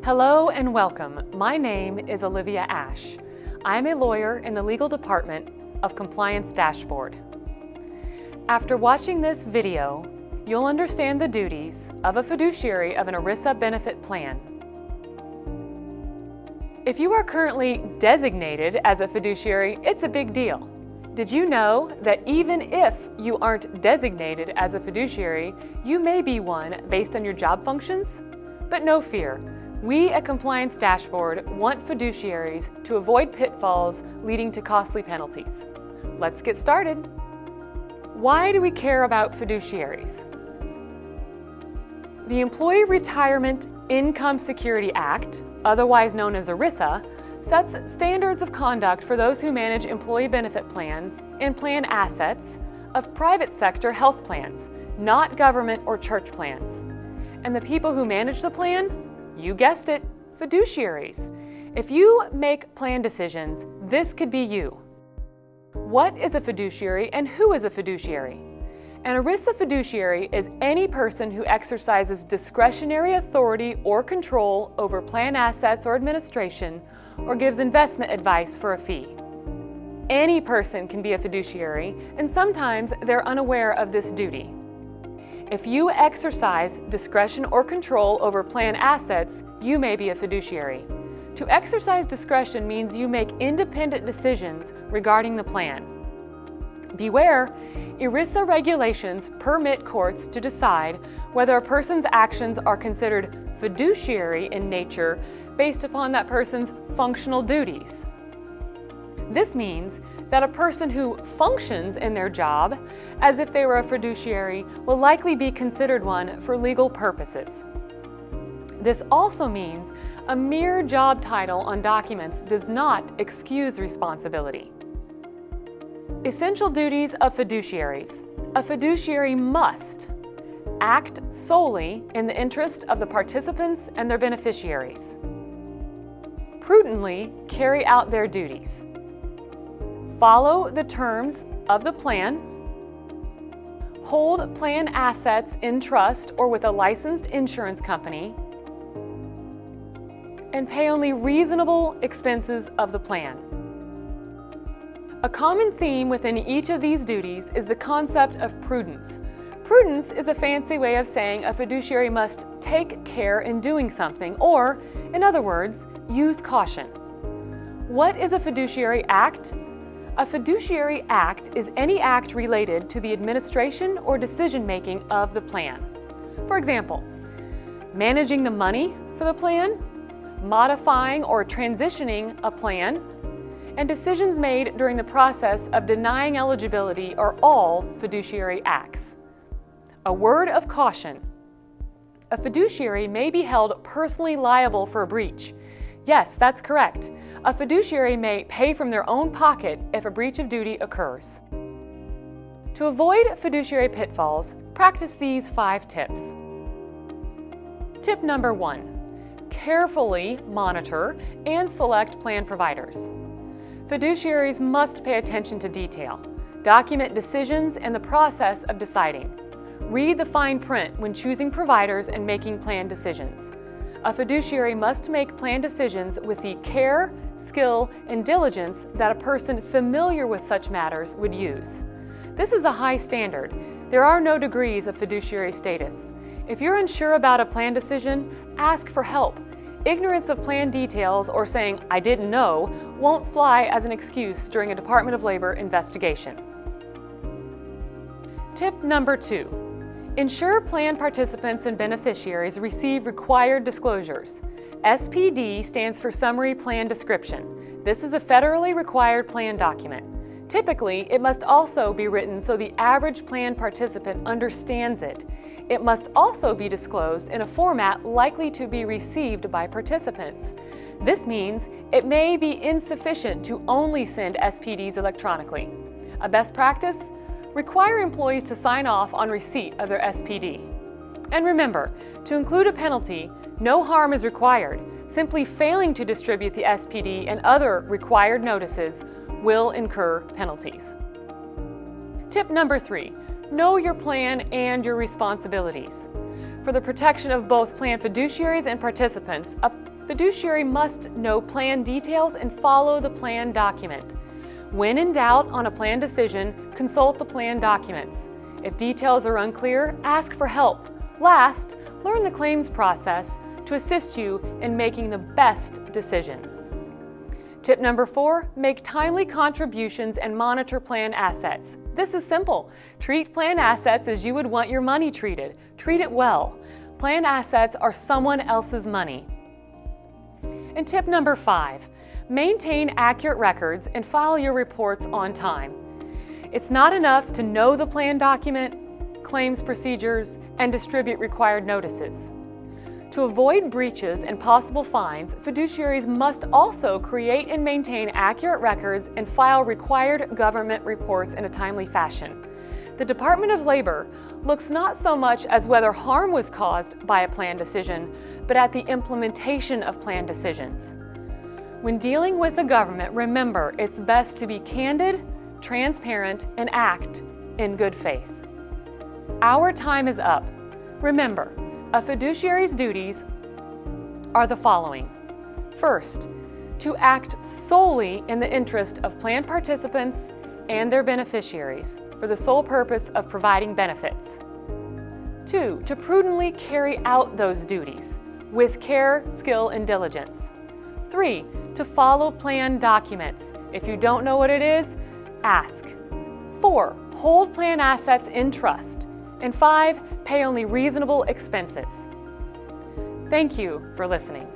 Hello and welcome. My name is Olivia Ash. I'm a lawyer in the legal department of Compliance Dashboard. After watching this video, you'll understand the duties of a fiduciary of an ERISA benefit plan. If you are currently designated as a fiduciary, it's a big deal. Did you know that even if you aren't designated as a fiduciary, you may be one based on your job functions? But no fear. We at Compliance Dashboard want fiduciaries to avoid pitfalls leading to costly penalties. Let's get started. Why do we care about fiduciaries? The Employee Retirement Income Security Act, otherwise known as ERISA, sets standards of conduct for those who manage employee benefit plans and plan assets of private sector health plans, not government or church plans. And the people who manage the plan? You guessed it, fiduciaries. If you make plan decisions, this could be you. What is a fiduciary and who is a fiduciary? An ERISA fiduciary is any person who exercises discretionary authority or control over plan assets or administration, or gives investment advice for a fee. Any person can be a fiduciary, and sometimes they're unaware of this duty. If you exercise discretion or control over plan assets, you may be a fiduciary. To exercise discretion means you make independent decisions regarding the plan. Beware, ERISA regulations permit courts to decide whether a person's actions are considered fiduciary in nature based upon that person's functional duties. This means that a person who functions in their job as if they were a fiduciary will likely be considered one for legal purposes. This also means a mere job title on documents does not excuse responsibility. Essential duties of fiduciaries. A fiduciary must act solely in the interest of the participants and their beneficiaries. Prudently carry out their duties. Follow the terms of the plan. Hold plan assets in trust or with a licensed insurance company. And pay only reasonable expenses of the plan. A common theme within each of these duties is the concept of prudence. Prudence is a fancy way of saying a fiduciary must take care in doing something, or, in other words, use caution. What is a fiduciary act? A fiduciary act is any act related to the administration or decision-making of the plan. For example, managing the money for the plan, modifying or transitioning a plan, and decisions made during the process of denying eligibility are all fiduciary acts. A word of caution. A fiduciary may be held personally liable for a breach. Yes, that's correct. A fiduciary may pay from their own pocket if a breach of duty occurs. To avoid fiduciary pitfalls, practice these 5 tips. Tip number 1. Carefully monitor and select plan providers. Fiduciaries must pay attention to detail. Document decisions and the process of deciding. Read the fine print when choosing providers and making plan decisions. A fiduciary must make plan decisions with the care, skill, and diligence that a person familiar with such matters would use. This is a high standard. There are no degrees of fiduciary status. If you're unsure about a plan decision, ask for help. Ignorance of plan details or saying, "I didn't know," won't fly as an excuse during a Department of Labor investigation. Tip number 2. Ensure plan participants and beneficiaries receive required disclosures. SPD stands for Summary Plan Description. This is a federally required plan document. Typically, it must also be written so the average plan participant understands it. It must also be disclosed in a format likely to be received by participants. This means it may be insufficient to only send SPDs electronically. A best practice? Require employees to sign off on receipt of their SPD. And remember, to include a penalty, no harm is required. Simply failing to distribute the SPD and other required notices will incur penalties. Tip number 3, know your plan and your responsibilities. For the protection of both plan fiduciaries and participants, a Fiduciary must know plan details and follow the plan document. When in doubt on a plan decision, consult the plan documents. If details are unclear, ask for help. Last, learn the claims process to assist you in making the best decision. Tip number 4, make timely contributions and monitor plan assets. This is simple. Treat plan assets as you would want your money treated. Treat it well. Plan assets are someone else's money. And tip number 5, maintain accurate records and file your reports on time. It's not enough to know the plan document, claims procedures, and distribute required notices. To avoid breaches and possible fines, fiduciaries must also create and maintain accurate records and file required government reports in a timely fashion. The Department of Labor looks not so much as whether harm was caused by a plan decision, but at the implementation of plan decisions. When dealing with the government, remember it's best to be candid, transparent, and act in good faith. Our time is up. Remember, a fiduciary's duties are the following. First, to act solely in the interest of plan participants and their beneficiaries for the sole purpose of providing benefits. 2, to prudently carry out those duties with care, skill, and diligence. 3, to follow plan documents. If you don't know what it is, ask. 4, hold plan assets in trust. And 5, pay only reasonable expenses. Thank you for listening.